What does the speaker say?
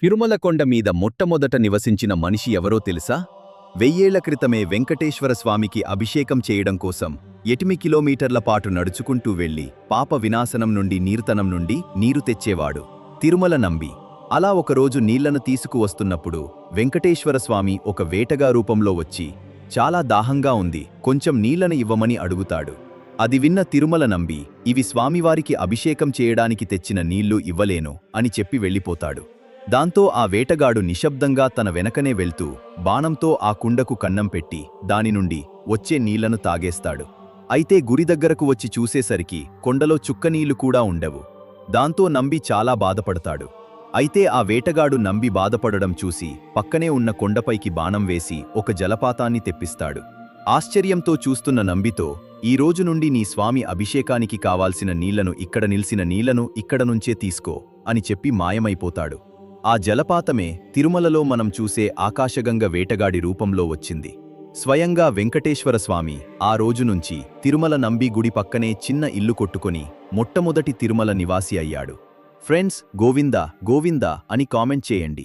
తిరుమల కొండ మీద మొట్టమొదట నివసించిన మనిషి ఎవరో తెలుసా? వెయ్యేళ్ల క్రితమే వెంకటేశ్వర స్వామికి అభిషేకం చేయడం కోసం 8 కిలోమీటర్ల పాటు నడుచుకుంటూ వెళ్లి పాప వినాశనం నుండి నీర్తనం నుండి నీరు తెచ్చేవాడు తిరుమల నంబి. అలా ఒకరోజు నీళ్లను తీసుకువస్తున్నప్పుడు వెంకటేశ్వర స్వామి ఒక వేటగా రూపంలో వచ్చి చాలా దాహంగా ఉంది, కొంచెం నీళ్లను ఇవ్వమని అడుగుతాడు. అది విన్న తిరుమల నంబి, ఇవి స్వామివారికి అభిషేకం చేయడానికి తెచ్చిన నీళ్లు, ఇవ్వలేను అని చెప్పి వెళ్ళిపోతాడు. దాంతో ఆ వేటగాడు నిశ్శబ్దంగా తన వెనకనే వెళ్తూ బాణంతో ఆ కుండకు కన్నం పెట్టి దాని నుండి వచ్చే నీళ్లను తాగేస్తాడు. అయితే గురి దగ్గరకు వచ్చి చూసేసరికి కొండలో చుక్కనీళ్లు కూడా ఉండవు. దాంతో నంబి చాలా బాధపడతాడు. అయితే ఆ వేటగాడు నంబి బాధపడడం చూసి పక్కనే ఉన్న కొండపైకి బాణం వేసి ఒక జలపాతాన్ని తెప్పిస్తాడు. ఆశ్చర్యంతో చూస్తున్న నంబితో, ఈ రోజు నుండి నీ స్వామి అభిషేకానికి కావాల్సిన నీళ్లను, ఇక్కడ నిల్సిన నీళ్లను ఇక్కడ నుంచే తీసుకో అని చెప్పి మాయమైపోతాడు. ఆ జలపాతమే తిరుమలలో మనం చూసే ఆకాశగంగ వేటగాడి రూపంలో వచ్చింది. స్వయంగా వెంకటేశ్వర స్వామి ఆ రోజు నుంచి తిరుమల నంబి గుడి పక్కనే చిన్న ఇల్లు కొట్టుకొని మొట్టమొదటి తిరుమల నివాసి అయ్యాడు. ఫ్రెండ్స్, గోవిందా గోవిందా అని కామెంట్ చేయండి.